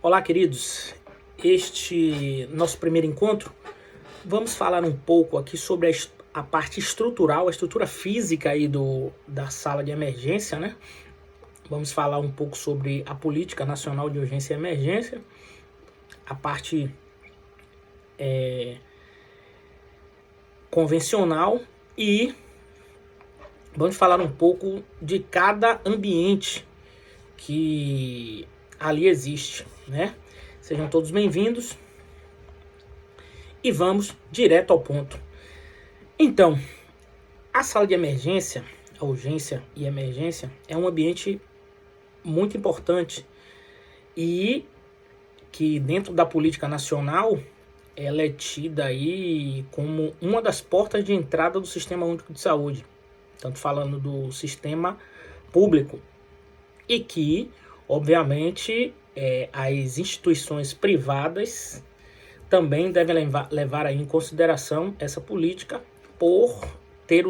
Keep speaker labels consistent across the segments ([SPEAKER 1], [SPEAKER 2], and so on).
[SPEAKER 1] Olá, queridos. Este nosso primeiro encontro, vamos falar um pouco aqui sobre a parte estrutural, a estrutura física aí da sala de emergência, né? Vamos falar um pouco sobre a política nacional de urgência e emergência, a parte convencional e vamos falar um pouco de cada ambiente que ali existe, né? Sejam todos bem-vindos e vamos direto ao ponto. Então, a sala de emergência, a urgência e emergência, é um ambiente muito importante e que dentro da política nacional ela é tida aí como uma das portas de entrada do Sistema Único de Saúde, tanto falando do sistema público, e que, obviamente, as instituições privadas também devem levar aí em consideração essa política por ter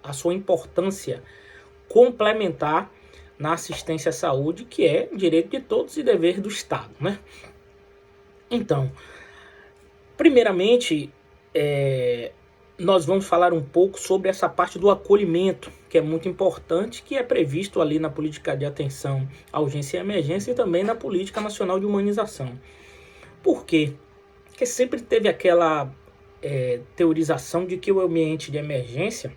[SPEAKER 1] a sua importância complementar na assistência à saúde, que é direito de todos e dever do Estado, né? Então, primeiramente, nós vamos falar um pouco sobre essa parte do acolhimento, que é muito importante, que é previsto ali na política de atenção à urgência e emergência e também na política nacional de humanização. Por quê? Porque sempre teve aquela teorização de que o ambiente de emergência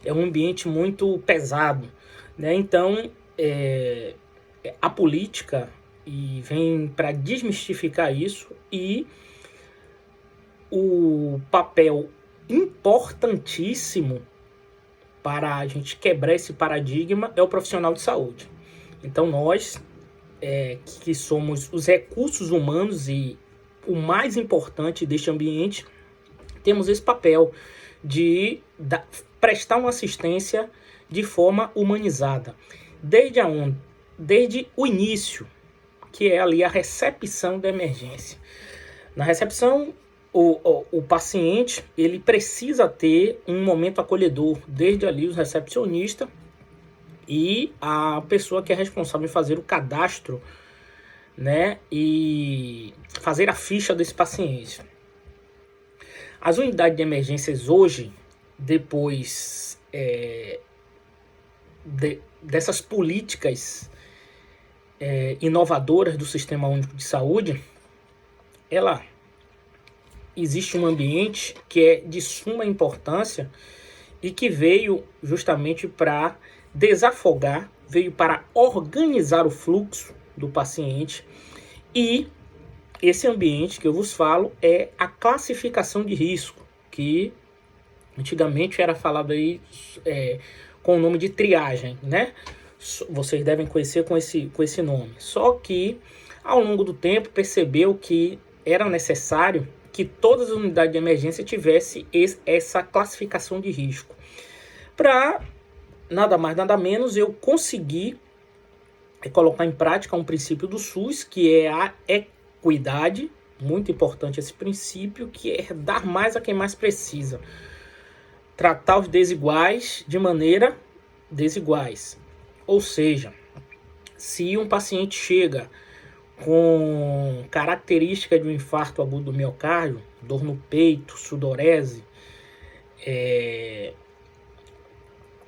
[SPEAKER 1] é um ambiente muito pesado, né? Então, a política vem para desmistificar isso, e o papel importantíssimo para a gente quebrar esse paradigma é o profissional de saúde. Então nós, que somos os recursos humanos e o mais importante deste ambiente, temos esse papel de prestar uma assistência de forma humanizada. Desde o início, que é ali a recepção da emergência. Na recepção, o paciente ele precisa ter um momento acolhedor, desde ali os recepcionistas e a pessoa que é responsável em fazer o cadastro, né, e fazer a ficha desse paciente. As unidades de emergências hoje, depois dessas políticas inovadoras do Sistema Único de Saúde, existe um ambiente que é de suma importância e que veio justamente para desafogar, veio para organizar o fluxo do paciente. E esse ambiente que eu vos falo é a classificação de risco, que antigamente era falado aí com o nome de triagem, né? Vocês devem conhecer com esse nome. Só que ao longo do tempo percebeu que era necessário que todas as unidades de emergência tivessem essa classificação de risco. Para nada mais, nada menos, eu consegui colocar em prática um princípio do SUS, que é a equidade, muito importante esse princípio, que é dar mais a quem mais precisa. Tratar os desiguais de maneira desiguais. Ou seja, se um paciente chega com característica de um infarto agudo do miocárdio, dor no peito, sudorese,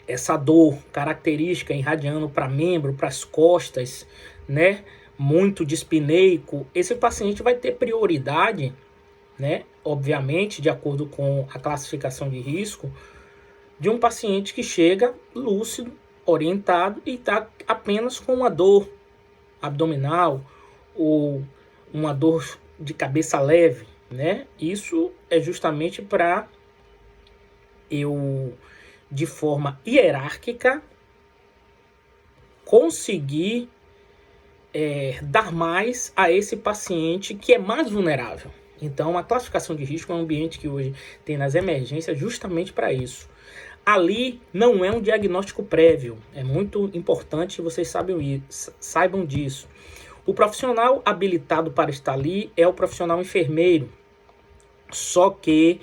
[SPEAKER 1] essa dor característica irradiando para membro, para as costas, né, muito dispneico, esse paciente vai ter prioridade, né, obviamente, de acordo com a classificação de risco, de um paciente que chega lúcido, orientado e está apenas com uma dor abdominal ou uma dor de cabeça leve, né? Isso é justamente para eu, de forma hierárquica, conseguir dar mais a esse paciente que é mais vulnerável. Então, a classificação de risco é um ambiente que hoje tem nas emergências justamente para isso. Ali não é um diagnóstico prévio, é muito importante que vocês saibam disso. O profissional habilitado para estar ali é o profissional enfermeiro, só que,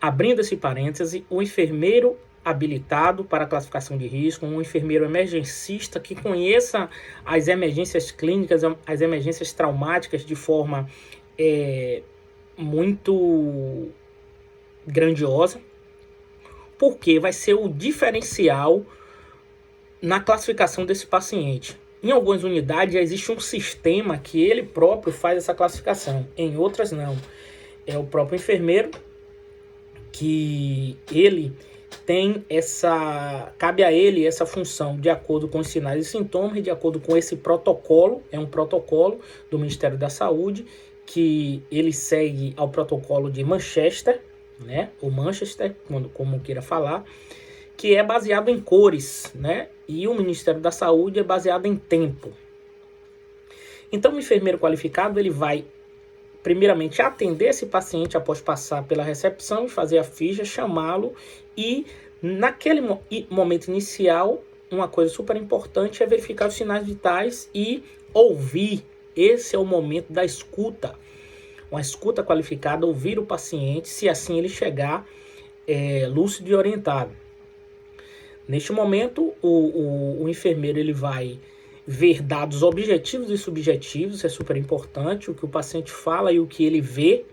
[SPEAKER 1] abrindo esse parêntese, o enfermeiro habilitado para a classificação de risco, um enfermeiro emergencista que conheça as emergências clínicas, as emergências traumáticas de forma muito grandiosa, porque vai ser o diferencial na classificação desse paciente. Em algumas unidades existe um sistema que ele próprio faz essa classificação, em outras não. É o próprio enfermeiro que ele tem cabe a ele essa função de acordo com os sinais e sintomas, de acordo com esse protocolo, é um protocolo do Ministério da Saúde, que ele segue ao protocolo de Manchester, né, ou Manchester, como queira falar, que é baseado em cores, né, e o Ministério da Saúde é baseado em tempo. Então o enfermeiro qualificado, ele vai primeiramente atender esse paciente após passar pela recepção e fazer a ficha, chamá-lo e naquele momento inicial, uma coisa super importante é verificar os sinais vitais e ouvir. Esse é o momento da escuta. Uma escuta qualificada, ouvir o paciente, se assim ele chegar lúcido e orientado. Neste momento, o enfermeiro ele vai ver dados objetivos e subjetivos, isso é super importante, o que o paciente fala e o que ele vê,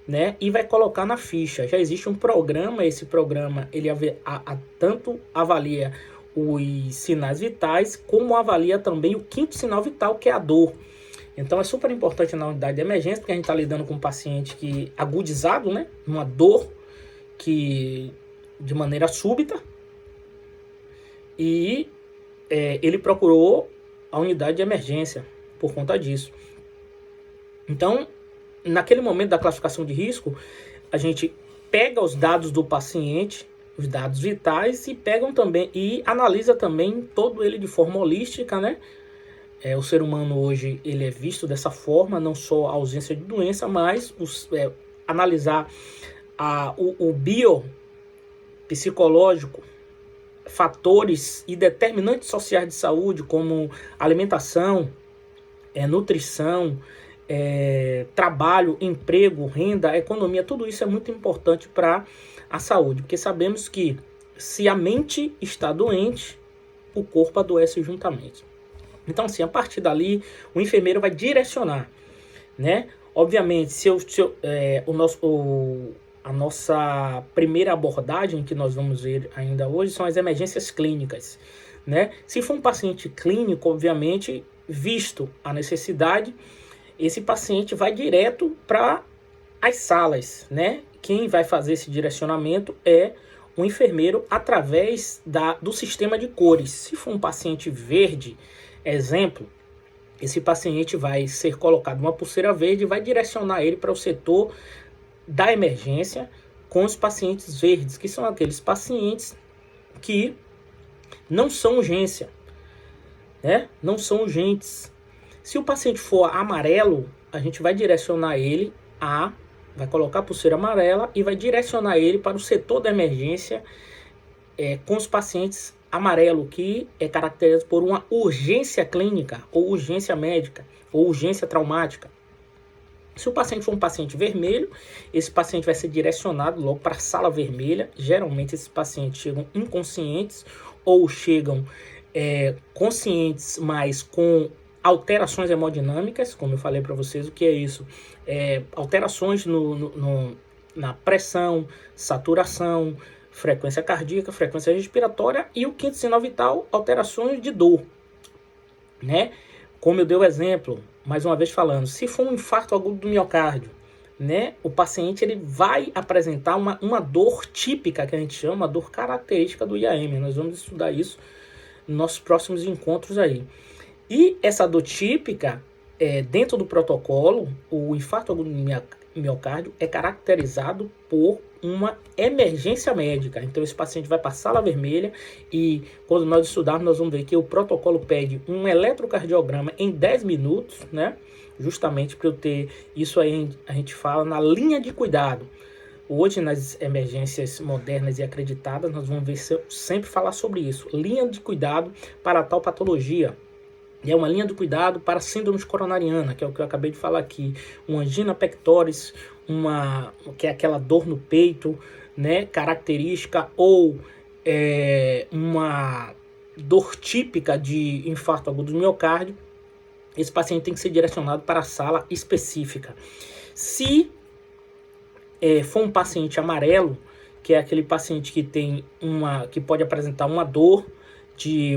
[SPEAKER 1] né? E vai colocar na ficha. Já existe um programa, esse programa ele tanto avalia os sinais vitais, como avalia também o quinto sinal vital, que é a dor. Então é super importante na unidade de emergência, porque a gente está lidando com um paciente que agudizado, né? Uma dor que de maneira súbita, e ele procurou a unidade de emergência por conta disso. Então, naquele momento da classificação de risco, a gente pega os dados do paciente, os dados vitais, e analisa também todo ele de forma holística, né? O ser humano hoje ele é visto dessa forma, não só a ausência de doença, mas analisar o biopsicológico, fatores e determinantes sociais de saúde, como alimentação, nutrição, trabalho, emprego, renda, economia, tudo isso é muito importante para a saúde, porque sabemos que se a mente está doente, o corpo adoece juntamente. Então, assim, a partir dali, o enfermeiro vai direcionar, né? Obviamente, a nossa primeira abordagem que nós vamos ver ainda hoje são as emergências clínicas, né? Se for um paciente clínico, obviamente, visto a necessidade, esse paciente vai direto para as salas, né? Quem vai fazer esse direcionamento é o enfermeiro através do sistema de cores. Se for um paciente verde, exemplo, esse paciente vai ser colocado uma pulseira verde e vai direcionar ele para o setor da emergência com os pacientes verdes, que são aqueles pacientes que não são urgência, né? Não são urgentes. Se o paciente for amarelo, a gente vai direcionar ele vai colocar a pulseira amarela e vai direcionar ele para o setor da emergência com os pacientes amarelo, que é caracterizado por uma urgência clínica, ou urgência médica, ou urgência traumática. Se o paciente for um paciente vermelho, esse paciente vai ser direcionado logo para a sala vermelha. Geralmente esses pacientes chegam inconscientes ou chegam conscientes, mas com alterações hemodinâmicas, como eu falei para vocês. O que é isso? Alterações na pressão, saturação, frequência cardíaca, frequência respiratória, e o quinto sinal vital, alterações de dor, né? Como eu dei o exemplo, mais uma vez falando, se for um infarto agudo do miocárdio, né, o paciente ele vai apresentar uma dor típica, que a gente chama, uma dor característica do IAM. Nós vamos estudar isso nos nossos próximos encontros aí. E essa dor típica, dentro do protocolo, o infarto agudo do miocárdio é caracterizado por uma emergência médica. Então esse paciente vai para a sala vermelha, e quando nós estudarmos nós vamos ver que o protocolo pede um eletrocardiograma em 10 minutos, né? Justamente para eu ter isso aí, a gente fala na linha de cuidado. Hoje nas emergências modernas e acreditadas nós vamos ver sempre falar sobre isso. Linha de cuidado para tal patologia. É uma linha de cuidado para síndrome coronariana, que é o que eu acabei de falar aqui. Uma angina pectoris, que é aquela dor no peito, né, característica, ou uma dor típica de infarto agudo do miocárdio, esse paciente tem que ser direcionado para a sala específica. Se for um paciente amarelo, que é aquele paciente que que pode apresentar uma dor de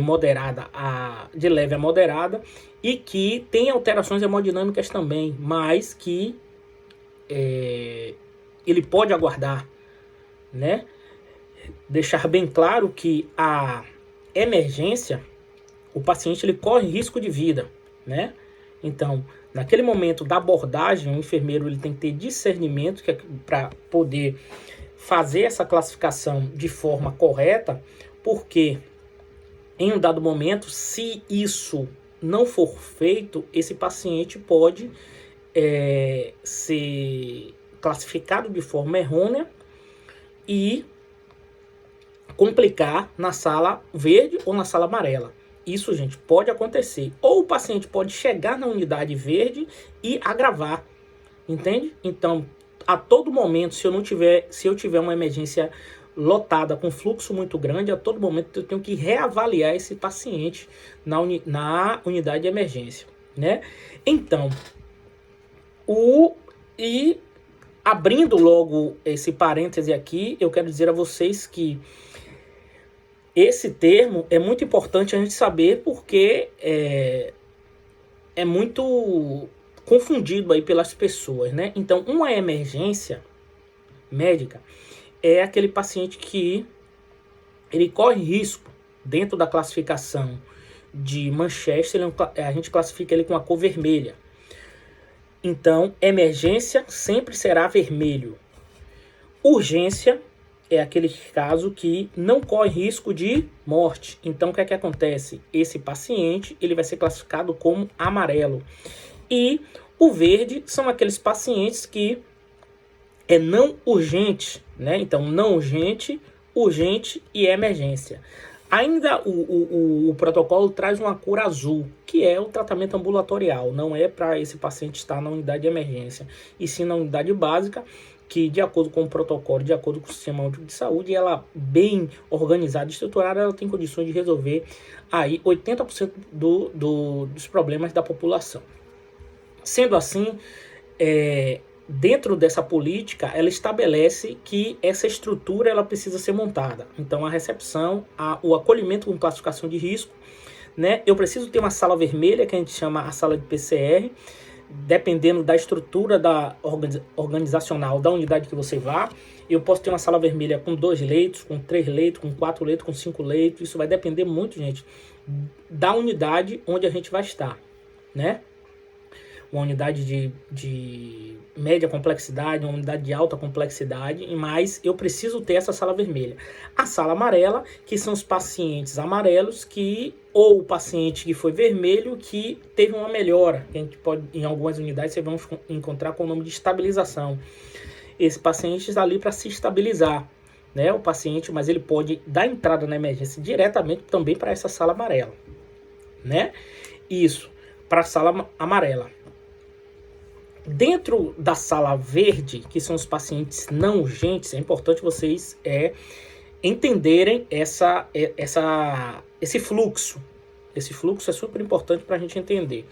[SPEAKER 1] leve a moderada e que tem alterações hemodinâmicas também, mas que ele pode aguardar, né? Deixar bem claro que a emergência, o paciente ele corre risco de vida, né? Então, naquele momento da abordagem, o enfermeiro ele tem que ter discernimento para poder fazer essa classificação de forma correta, porque em um dado momento, se isso não for feito, esse paciente pode ser classificado de forma errônea e complicar na sala verde ou na sala amarela. Isso, gente, pode acontecer. Ou o paciente pode chegar na unidade verde e agravar, entende? Então, a todo momento, se eu tiver uma emergência lotada com fluxo muito grande, a todo momento eu tenho que reavaliar esse paciente na unidade de emergência, né? Então, abrindo logo esse parêntese aqui, eu quero dizer a vocês que esse termo é muito importante a gente saber, porque é muito confundido aí pelas pessoas, né? Então, uma emergência médica é aquele paciente que ele corre risco dentro da classificação de Manchester, a gente classifica ele com a cor vermelha. Então, emergência sempre será vermelho. Urgência é aquele caso que não corre risco de morte. Então, o que é que acontece? Esse paciente ele vai ser classificado como amarelo. E o verde são aqueles pacientes que é não urgente, né? Então, não urgente, urgente e emergência. Ainda o protocolo traz uma cor azul, que é o tratamento ambulatorial. Não é para esse paciente estar na unidade de emergência, e sim na unidade básica, que de acordo com o protocolo, de acordo com o Sistema Único de Saúde, ela bem organizada e estruturada, ela tem condições de resolver aí 80% dos problemas da população. Sendo assim, dentro dessa política, ela estabelece que essa estrutura ela precisa ser montada. Então, a recepção, o acolhimento com classificação de risco, né? Eu preciso ter uma sala vermelha, que a gente chama a sala de PCR, dependendo da estrutura organizacional da unidade que você vá. Eu posso ter uma sala vermelha com 2 leitos, com 3 leitos, com 4 leitos, com 5 leitos. Isso vai depender muito, gente, da unidade onde a gente vai estar, né? Uma unidade de média complexidade, uma unidade de alta complexidade, mas eu preciso ter essa sala vermelha. A sala amarela, que são os pacientes amarelos, ou o paciente que foi vermelho, que teve uma melhora, que a gente pode, em algumas unidades, vocês vão encontrar com o nome de estabilização. Esse paciente está ali para se estabilizar, né? O paciente, mas ele pode dar entrada na emergência diretamente também para essa sala amarela, né? Isso, para a sala amarela. Dentro da sala verde, que são os pacientes não urgentes, é importante vocês entenderem esse fluxo. Esse fluxo é super importante para a gente entender.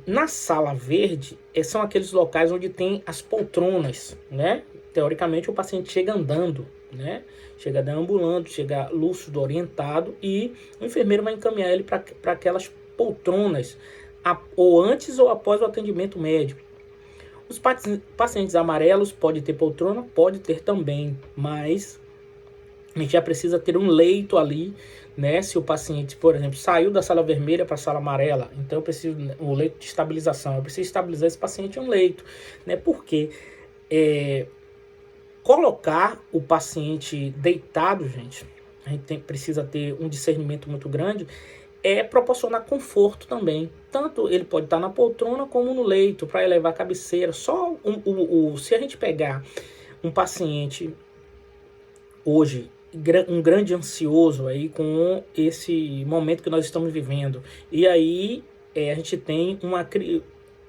[SPEAKER 1] Na sala verde, são aqueles locais onde tem as poltronas, né? Teoricamente, o paciente chega andando, né? Chega deambulando, chega lúcido, orientado, e o enfermeiro vai encaminhar ele para aquelas poltronas, ou antes ou após o atendimento médico. Os pacientes amarelos podem ter poltrona, pode ter também, mas a gente já precisa ter um leito ali, né? Se o paciente, por exemplo, saiu da sala vermelha para a sala amarela, então eu preciso um leito de estabilização, eu preciso estabilizar esse paciente em um leito, né? Porque colocar o paciente deitado, gente, a gente precisa ter um discernimento muito grande, proporcionar conforto também. Tanto ele pode estar na poltrona como no leito, para elevar a cabeceira. Só se a gente pegar um paciente hoje, um grande ansioso aí com esse momento que nós estamos vivendo, e aí a gente tem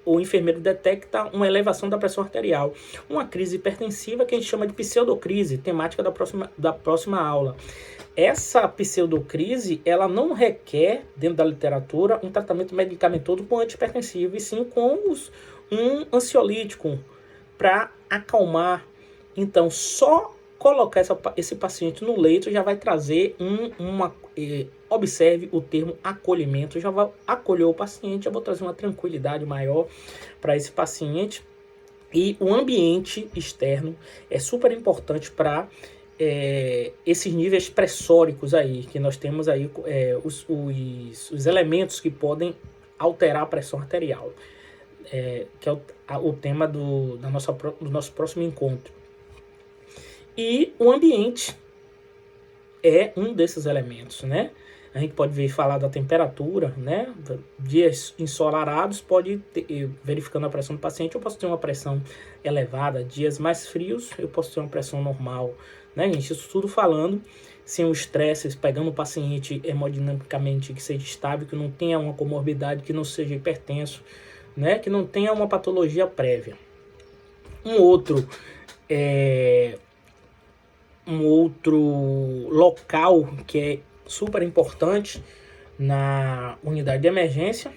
[SPEAKER 1] o enfermeiro detecta uma elevação da pressão arterial. Uma crise hipertensiva que a gente chama de pseudocrise, temática da próxima aula. Essa pseudocrise, ela não requer, dentro da literatura, um tratamento medicamentoso com antihipertensivo, e sim com um ansiolítico para acalmar. Então, só colocar esse paciente no leito já vai trazer observe o termo acolhimento, já vai acolher o paciente, já vou trazer uma tranquilidade maior para esse paciente. E o ambiente externo é super importante para esses níveis pressóricos aí, que nós temos aí os elementos que podem alterar a pressão arterial, que é o tema do nosso próximo encontro. E o ambiente é um desses elementos, né? A gente pode falar da temperatura, né? Dias ensolarados, verificando a pressão do paciente, eu posso ter uma pressão elevada. Dias mais frios, eu posso ter uma pressão normal, né, gente? Isso tudo falando sem o estresse, pegando o paciente hemodinamicamente que seja estável, que não tenha uma comorbidade, que não seja hipertenso, né? Que não tenha uma patologia prévia. Um outro local que é super importante na unidade de emergência,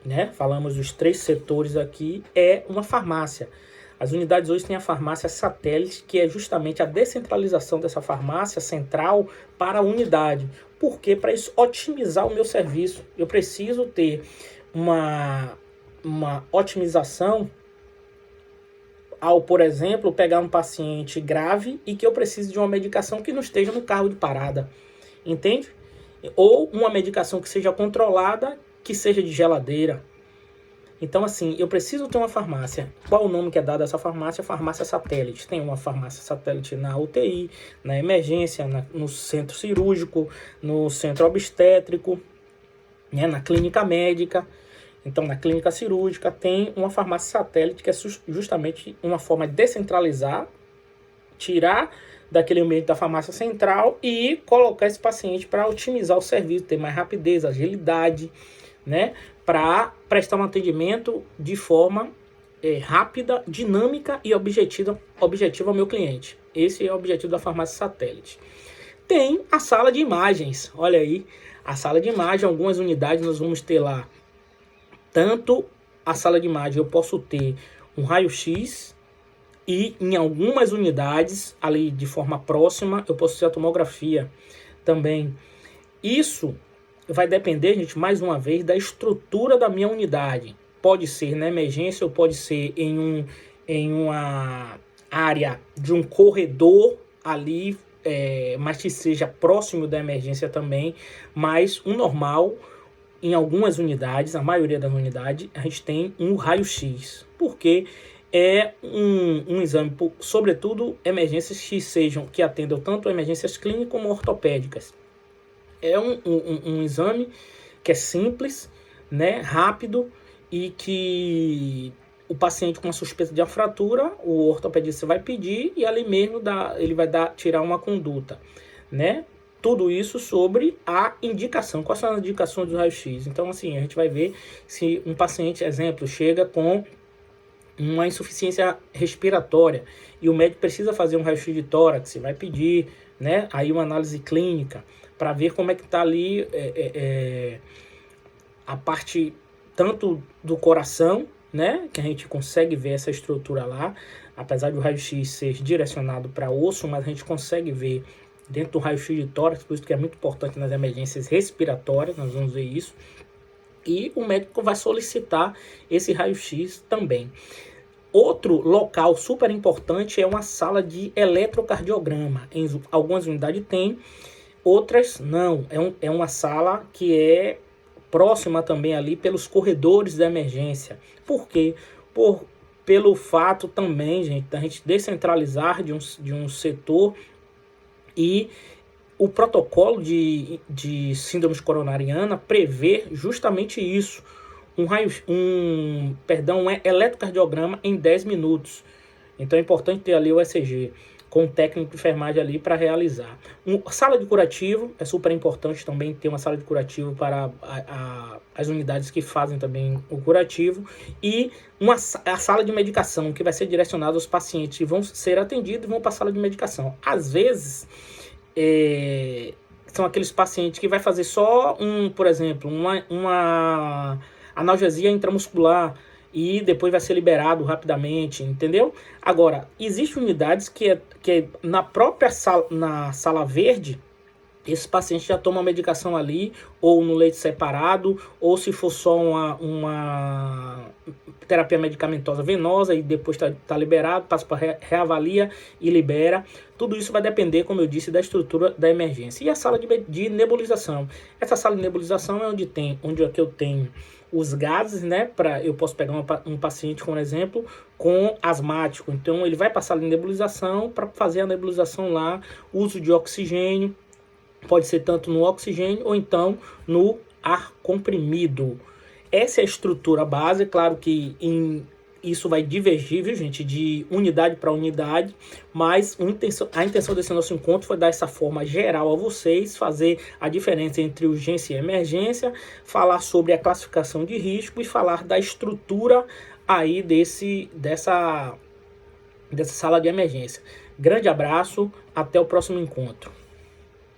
[SPEAKER 1] né? Falamos dos 3 setores aqui, é uma farmácia. As unidades hoje têm a farmácia satélite, que é justamente a descentralização dessa farmácia central para a unidade. Por quê? Para isso otimizar o meu serviço. Eu preciso ter uma otimização ao, por exemplo, pegar um paciente grave e que eu precise de uma medicação que não esteja no carro de parada, entende? Ou uma medicação que seja controlada, que seja de geladeira. Então, assim, eu preciso ter uma farmácia. Qual o nome que é dado a essa farmácia? Farmácia satélite. Tem uma farmácia satélite na UTI, na emergência, no centro cirúrgico, no centro obstétrico, né, na clínica médica. Então, na clínica cirúrgica tem uma farmácia satélite, que é justamente uma forma de descentralizar, tirar daquele ambiente da farmácia central e colocar esse paciente para otimizar o serviço, ter mais rapidez, agilidade, né, para prestar um atendimento de forma rápida, dinâmica e objetiva ao meu cliente. Esse é o objetivo da farmácia satélite. Tem a sala de imagens, olha aí, a sala de imagem, algumas unidades nós vamos ter lá. Tanto a sala de imagem eu posso ter um raio-x e em algumas unidades, ali de forma próxima, eu posso ter a tomografia também. Isso vai depender, gente, mais uma vez, da estrutura da minha unidade. Pode ser na emergência ou pode ser em uma área de um corredor ali, mas que seja próximo da emergência também. Mas o normal, em algumas unidades, a maioria das unidades, a gente tem um raio-x. Porque é um exame, sobretudo emergências que atendam tanto emergências clínicas como ortopédicas. É um exame que é simples, né, rápido, e que o paciente com uma suspeita de uma fratura, o ortopedista vai pedir e ali mesmo ele vai tirar uma conduta, né? Tudo isso sobre a indicação. Quais são as indicações do raio-x? Então, assim, a gente vai ver se um paciente, exemplo, chega com uma insuficiência respiratória e o médico precisa fazer um raio-x de tórax, vai pedir, né, aí uma análise clínica para ver como é que está ali a parte tanto do coração, né, que a gente consegue ver essa estrutura lá, apesar do raio-x ser direcionado para osso, mas a gente consegue ver dentro do raio-x de tórax, por isso que é muito importante nas emergências respiratórias, nós vamos ver isso. E o médico vai solicitar esse raio-x também. Outro local super importante é uma sala de eletrocardiograma. Em algumas unidades tem, outras não. É uma sala que é próxima também ali pelos corredores da emergência. Por quê? Pelo fato também, gente, da gente descentralizar de um setor, e o protocolo de síndrome coronariana prevê justamente isso. Um eletrocardiograma em 10 minutos. Então é importante ter ali o ECG. com o técnico de enfermagem ali para realizar. Sala de curativo, é super importante também ter uma sala de curativo para as unidades que fazem também o curativo, e a sala de medicação, que vai ser direcionada aos pacientes que vão ser atendidos e vão para a sala de medicação. Às vezes, são aqueles pacientes que vai fazer só por exemplo, uma analgesia intramuscular, e depois vai ser liberado rapidamente, entendeu? Agora, existem unidades que na própria sala verde, esse paciente já toma a medicação ali, ou no leite separado, ou se for só uma terapia medicamentosa venosa, e depois tá liberado, passa para reavalia e libera. Tudo isso vai depender, como eu disse, da estrutura da emergência. E a sala de nebulização. Essa sala de nebulização é onde é que eu tenho os gases, né? Eu posso pegar um paciente, por exemplo, com asmático. Então, ele vai passar de nebulização para fazer a nebulização lá, uso de oxigênio. Pode ser tanto no oxigênio ou então no ar comprimido. Essa é a estrutura base. Claro que isso vai divergir, viu, gente, de unidade para unidade, mas a intenção desse nosso encontro foi dar essa forma geral a vocês, fazer a diferença entre urgência e emergência, falar sobre a classificação de risco e falar da estrutura aí dessa sala de emergência. Grande abraço, até o próximo encontro.